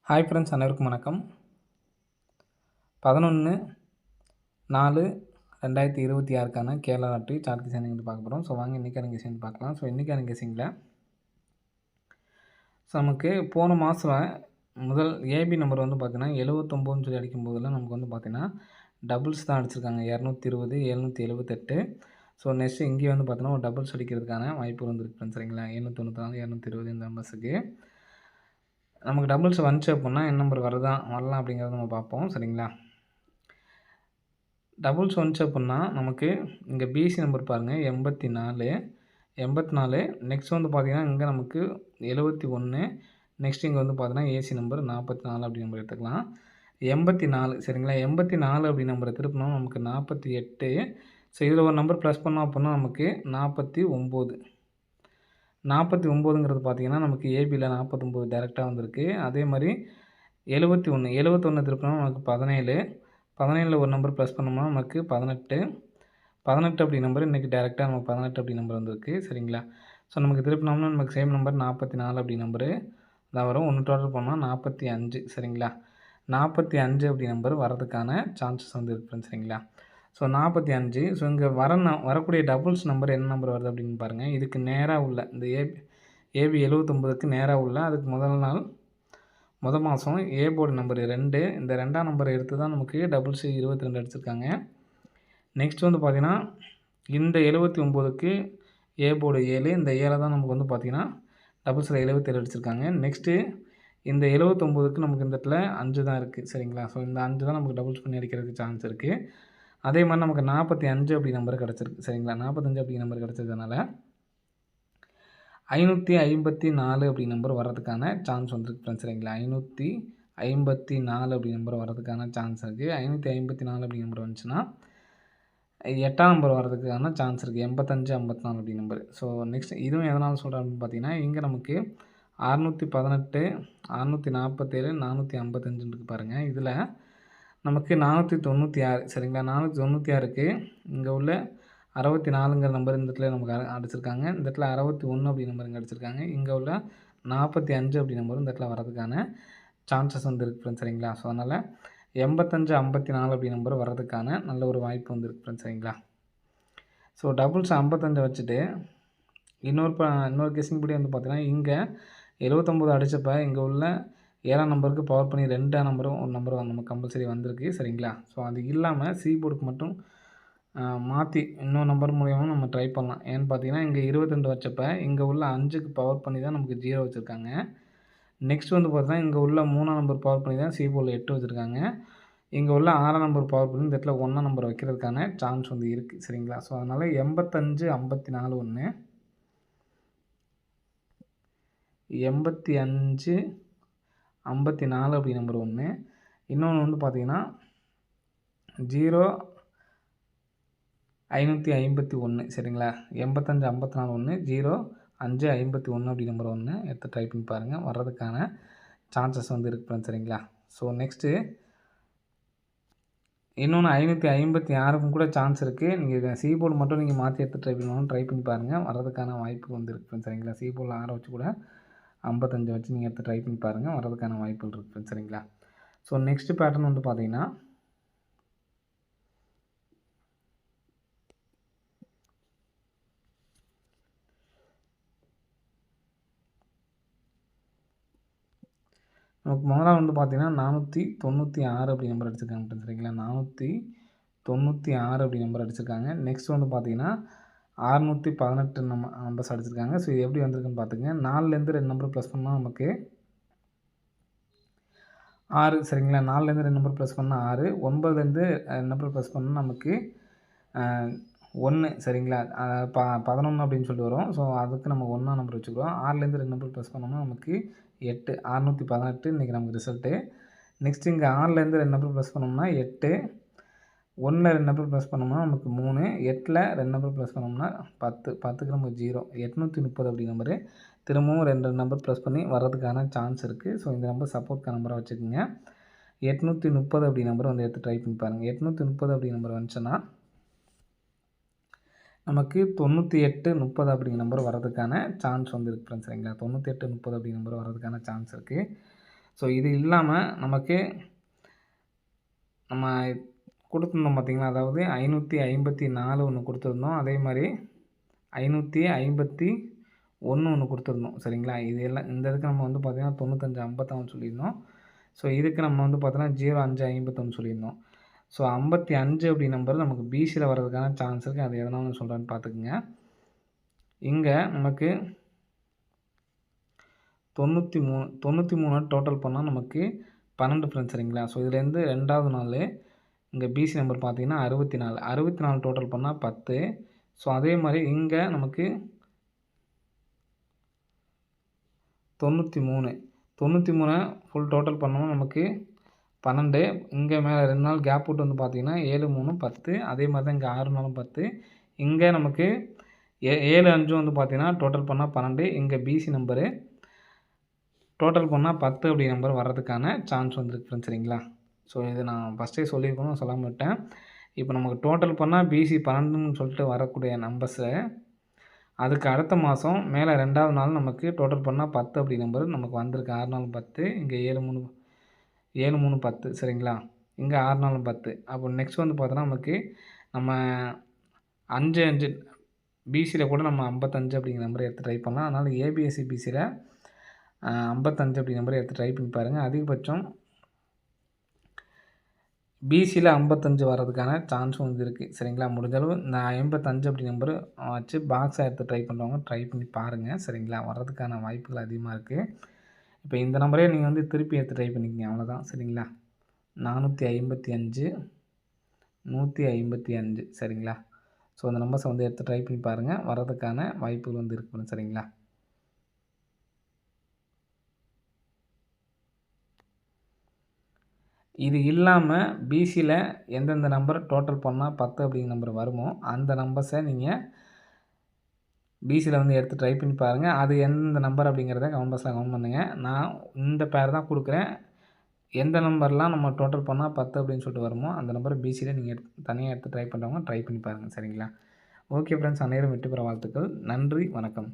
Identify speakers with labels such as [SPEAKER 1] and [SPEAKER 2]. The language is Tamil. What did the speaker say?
[SPEAKER 1] ஹாய் ஃப்ரெண்ட்ஸ், அனைவருக்கும் வணக்கம். 11/4/2026க்கான கேரளா லாட்டரி சார்ட் கெஸிங் வந்து பார்க்க போகிறோம். வாங்க இன்றைக்கான கெஸிங் பார்க்கலாம். இன்றைக்கான கெஸிங்கில் நமக்கு போன மாதம் முதல் ஏபி நம்பர் வந்து பார்த்தீங்கன்னா 79 சொல்லி அடிக்கும்போதெல்லாம் நமக்கு வந்து பார்த்தீங்கன்னா டபுள்ஸ் தான் அடிச்சிருக்காங்க. 220, 778. நெக்ஸ்ட்டு இங்கே வந்து பார்த்தீங்கன்னா ஒரு டபுள்ஸ் அடிக்கிறதுக்கான வாய்ப்பு வந்துருக்கு ஃப்ரெண்ட்ஸ். சரிங்களா, 794, 220 இந்த நம்பர்ஸுக்கு நமக்கு டபுள்ஸ் வந்துச்சு அப்படின்னா என்ன நம்பர் வரலாம் அப்படிங்கிறத நம்ம பார்ப்போம். சரிங்களா, டபுள்ஸ் வந்துச்சு அப்படின்னா நமக்கு இங்கே பிசி நம்பர் பாருங்கள் 84. நெக்ஸ்ட் வந்து பார்த்திங்கன்னா இங்கே நமக்கு 71. நெக்ஸ்ட் இங்கே வந்து பார்த்தீங்கன்னா ஏசி நம்பர் 44 அப்படி நம்பர் எடுத்துக்கலாம். 84 சரிங்களா, 84 அப்படி நம்பரை திருப்பினோம் நமக்கு 48. இதில் ஒரு நம்பர் ப்ளஸ் பண்ணோம் அப்படின்னா நமக்கு 49. 49ங்கிறது பார்த்திங்கன்னா நமக்கு ஏபியில் 49 டேரெக்டாக வந்திருக்கு. அதே மாதிரி 71 திருப்பினா நமக்கு 17. 17ல் ஒரு நம்பர் ப்ளஸ் பண்ணோம்னா நமக்கு 18 அப்படி நம்பர் இன்றைக்கி டேரெக்டாக நமக்கு 18 அப்படி நம்பர் வந்திருக்கு. சரிங்களா, நமக்கு திருப்பினோம்னா நமக்கு சேம் நம்பர் 44 அப்படி நம்பரு தான் வரும். ஒன்று டோட்டல் பண்ணால் 45. சரிங்களா, 45 அப்படி நம்பர் வரதுக்கான சான்சஸ் வந்து இருக்குது ஃப்ரெண்ட்ஸ். சரிங்களா, 45. இங்கே வரக்கூடிய டபுள்ஸ் நம்பர் என்ன நம்பர் வருது அப்படின்னு பாருங்கள். இதுக்கு நேராக உள்ள இந்த ஏபி 79க்கு நேராக உள்ள அதுக்கு முதல் மாதம் ஏ போர்டு நம்பர் 2. இந்த 2ஆம் நம்பரை எடுத்து தான் நமக்கு டபுள்ஸ் 22 அடிச்சிருக்காங்க. நெக்ஸ்ட் வந்து பார்த்திங்கன்னா இந்த 79க்கு ஏ போர்டு 7. இந்த 7 தான் நமக்கு வந்து பார்த்திங்கன்னா டபுள்ஸில் 77 அடிச்சிருக்காங்க. நெக்ஸ்ட்டு இந்த 79க்கு நமக்கு இந்த இடத்துல 5 தான் இருக்குது. சரிங்களா, இந்த 5 தான் நமக்கு டபுள்ஸ் பண்ணி அடிக்கிறதுக்கு சான்ஸ் இருக்குது. அதே மாதிரி நமக்கு 45 அப்படி நம்பர் கிடச்சிருக்கு. சரிங்களா, 45 அப்படி நம்பர் கிடச்சதுனால 554 அப்படி நம்பர் வர்றதுக்கான சான்ஸ் வந்துருக்கு ஃப்ரெண்ட்ஸ். சரிங்களா, 554 அப்படி நம்பர் வர்றதுக்கான சான்ஸ் இருக்குது. 554 அப்படி நம்பர் வந்துச்சுன்னா 8ஆம் நம்பர் வர்றதுக்கான சான்ஸ் இருக்குது. 85, 54 அப்படி நம்பர். நெக்ஸ்ட் இதுவும் எதனால் சொல்கிறேன் அப்படின்னு பார்த்தீங்கன்னா இங்கே நமக்கு 618, 647, 455 இருக்குது பாருங்கள். இதில் நமக்கு 496. சரிங்களா, 496க்கு இங்கே உள்ள 64ங்கிற நம்பர் இந்த இடத்துல நமக்கு அடிச்சிருக்காங்க. இந்த இடத்துல 61 அப்படி நம்பர் இங்கே அடிச்சிருக்காங்க. இங்கே உள்ள 45 அப்படி நம்பரும் இந்த இடத்துல வரதுக்கான சான்சஸ் வந்து இருக்குது ஃப்ரெண்ட்ஸ். சரிங்களா, அதனால் 85, 54 அப்படி நம்பர் வர்றதுக்கான நல்ல ஒரு வாய்ப்பு வந்து இருக்குது ஃப்ரெண்ட்ஸ். சரிங்களா, டபுள்ஸ் 55 வச்சுட்டு இன்னொரு கெஸிங் படி வந்து பார்த்தீங்கன்னா இங்கே 79 அடித்தப்ப இங்கே உள்ள 7ஆம் நம்பருக்கு பவர் பண்ணி 2ஆம் நம்பரும் ஒரு நம்பர் நமக்கு கம்பல்சரி வந்திருக்கு. சரிங்களா, அது இல்லாமல் சி போர்டுக்கு மட்டும் மாற்றி இன்னொரு நம்பர் மூலியமாக நம்ம ட்ரை பண்ணலாம். ஏன்னு பார்த்தீங்கன்னா இங்கே 22 வச்சப்ப இங்கே உள்ள 5க்கு பவர் பண்ணி தான் நமக்கு 0 வச்சுருக்காங்க. நெக்ஸ்ட் வந்து பார்த்தீங்கன்னா இங்கே உள்ள 3ஆம் நம்பர் பவர் பண்ணி தான் சி போர்டில் 8 வச்சுருக்காங்க. இங்கே உள்ள 6ஆம் நம்பர் பவர் பண்ணி இந்த இடத்துல 1ஆம் நம்பர் வைக்கிறதுக்கான சான்ஸ் வந்து இருக்குது. சரிங்களா, அதனால் 85, 54 1, 85, 54 அப்படி நம்பர் 1. இன்னொன்று வந்து பார்த்தீங்கன்னா 0551. சரிங்களா, 85, 54 1, 0551 அப்படி நம்பர் 1 எடுத்து ட்ரை பண்ணி பாருங்கள். வர்றதுக்கான சான்சஸ் வந்து இருக்குது. சரிங்களா, நெக்ஸ்ட்டு இன்னொன்று 556க்கும் கூட சான்ஸ் இருக்குது. நீங்கள் சி போர்டு மட்டும் நீங்கள் மாற்றி எடுத்து ட்ரை பண்ணி பாருங்கள். வர்றதுக்கான வாய்ப்பு வந்து இருக்குது. சரிங்களா, சி போர்டில் 6 வச்சு கூட 55 வச்சு நீங்கள் எடுத்து ட்ரை பண்ணி பாருங்கள். வர்றதுக்கான வாய்ப்புகள் இருக்குது. சரிங்களா, நெக்ஸ்ட்டு பேட்டர்ன் வந்து பார்த்தீங்கன்னா நமக்கு முதலாவது வந்து பார்த்தீங்கன்னா 496 அப்படி நம்பர் அடிச்சிருக்காங்க. சரிங்களா, 496 அப்படி நம்பர் அடிச்சிருக்காங்க. நெக்ஸ்ட் வந்து பார்த்தீங்கன்னா 618 நம்பர்ஸ் அடிச்சிருக்காங்க. இது எப்படி வந்திருக்குன்னு பார்த்துங்க. 4லேருந்து 2 நம்பர் ப்ளஸ் பண்ணால் நமக்கு 6. சரிங்களா, 4லேருந்து 2 நம்பர் ப்ளஸ் பண்ணால் 6. 9லேருந்து 2 நம்பர் ப்ளஸ் பண்ணால் நமக்கு 1. சரிங்களா, 11 அப்படின்னு சொல்லிட்டு வரும். அதுக்கு நம்ம 1ஆம் நம்பர் வச்சுக்கிறோம். 6லேருந்து 2 நம்பர் ப்ளஸ் பண்ணோம்னா நமக்கு 8. 618 இன்றைக்கி நமக்கு ரிசல்ட்டு. நெக்ஸ்ட் இங்கே 6லேருந்து 2 நம்பர் ப்ளஸ் பண்ணோம்னா 8. 1ல் 2 நம்பர் ப்ளஸ் பண்ணோம்னா நமக்கு 3. 8ல் 2 நம்பர் ப்ளஸ் பண்ணோம்னா 10. 10க்கு நமக்கு 0. 830 அப்படி நம்பரு திரும்பவும் 2 நம்பர் ப்ளஸ் பண்ணி வர்றதுக்கான சான்ஸ் இருக்குது. இந்த நம்பர் சப்போர்ட்கான நம்பராக வச்சுக்கோங்க. 830 அப்படி நம்பர் வந்து எடுத்து ட்ரை பண்ணி பாருங்கள். 830 அப்படி நம்பர் வந்துச்சுன்னா நமக்கு 98, 30 அப்படிங்கிற நம்பர் வரதுக்கான சான்ஸ் வந்து இருக்குது ஃப்ரெண்ட்ஸ். சரிங்களா, 98, 30 அப்படிங்கிற நம்பர் வரதுக்கான சான்ஸ் இருக்குது. ஸோ இது இல்லாமல் நமக்கு நம்ம கொடுத்துருந்தோம் பார்த்திங்களா, அதாவது 554 ஒன்று கொடுத்துருந்தோம். அதே மாதிரி 551 ஒன்று கொடுத்துருந்தோம் சரிங்களா. இது எல்லாம் இந்த இதுக்கு நம்ம வந்து பார்த்திங்கன்னா 95 51 சொல்லியிருந்தோம். ஸோ இதுக்கு நம்ம வந்து பார்த்தோன்னா 0551 சொல்லியிருந்தோம். ஸோ 55 அப்படி நம்பர் நமக்கு பிசியில் வர்றதுக்கான சான்ஸ் இருக்குது. அது எதனால சொல்கிறேன்னு பார்த்துக்குங்க. இங்கே நமக்கு 93 டோட்டல் பண்ணால் நமக்கு 12 ஃப்ரெண்ட்ஸ் சரிங்களா. ஸோ இதுலேருந்து 2வது நாள் இங்கே பிசி நம்பர் பார்த்தீங்கன்னா 64 டோட்டல் பண்ணால் 10. ஸோ அதே மாதிரி இங்கே நமக்கு 93 ஃபுல் டோட்டல் பண்ணோம்னா நமக்கு 12. இங்கே மேலே 2 நாள் கேப் விட்டு வந்து பார்த்தீங்கன்னா 7 3 10. அதே மாதிரி தான் இங்கே 6 நாளும் 10. இங்கே நமக்கு 7 5 வந்து பார்த்தீங்கன்னா டோட்டல் பண்ணால் 12. இங்கே பிசி நம்பரு டோட்டல் பண்ணால் 10 அப்படி நம்பர் வர்றதுக்கான சான்ஸ் வந்துருக்கு ஃப்ரெண்ட்ஸ் சரிங்களா. ஸோ இது நான் ஃபஸ்ட்டே சொல்லியிருக்கணும், சொல்லாமல் விட்டேன். இப்போ நமக்கு டோட்டல் பண்ணால் பிசி 12ன்னு சொல்லிட்டு வரக்கூடிய நம்பர்ஸை அதுக்கு அடுத்த மாதம் மேலே 2வது நாள் நமக்கு டோட்டல் பண்ணால் 10 அப்படி நம்பர் நமக்கு வந்திருக்கு. 6 நாள் 10. இங்கே 7 3 10 சரிங்களா. இங்கே 6 நாள் 10. அப்போ நெக்ஸ்ட் வந்து பார்த்தோன்னா நமக்கு நம்ம 5 5 பிசியில் கூட நம்ம 55 அப்படிங்கிற நம்பரை எடுத்து ட்ரை பண்ணலாம். அதனால் ஏபிஎஸ்சி பிசியில் 55 அப்படி நம்பரை எடுத்து ட்ரை பண்ணி பாருங்கள். அதிகபட்சம் பிசியில் 55 வர்றதுக்கான சான்ஸும் வந்து இருக்குது சரிங்களா. முடிஞ்சளவு இந்த 55 அப்படி நம்பர் வச்சு பாக்ஸாக எடுத்து ட்ரை பண்ணுறவங்க ட்ரை பண்ணி பாருங்கள் சரிங்களா. வர்றதுக்கான வாய்ப்புகள் அதிகமாக இருக்குது. இப்போ இந்த நம்பரே நீங்கள் வந்து திருப்பி எடுத்து ட்ரை பண்ணிக்கங்க, அவ்வளோதான் சரிங்களா. 455 155 சரிங்களா. ஸோ அந்த நம்பர்ஸை வந்து எடுத்து ட்ரை பண்ணி பாருங்கள், வர்றதுக்கான வாய்ப்புகள் வந்து இருக்குது சரிங்களா. இது இல்லாமல் பிசியில் எந்தெந்த நம்பர் டோட்டல் பண்ணால் 10 அப்படிங்கிற நம்பர் வருமோ அந்த நம்பர்ஸை நீங்கள் பிசியில் வந்து எடுத்து ட்ரை பண்ணி பாருங்கள். அது எந்தெந்த நம்பர் அப்படிங்கிறத கமெண்ட் பாக்ஸில் கமெண்ட் பண்ணுங்கள். நான் இந்த பேர் தான் கொடுக்குறேன். எந்த நம்பர்லாம் நம்ம டோட்டல் பண்ணால் 10 அப்படின்னு சொல்லிட்டு வருமோ அந்த நம்பரை பிசியில் நீங்கள் தனியாக எடுத்து ட்ரை பண்ணுறவங்க ட்ரை பண்ணி பாருங்கள் சரிங்களா. ஓகே ஃப்ரெண்ட்ஸ், அனைவரும் வெற்றி பெற வாழ்த்துக்கள். நன்றி, வணக்கம்.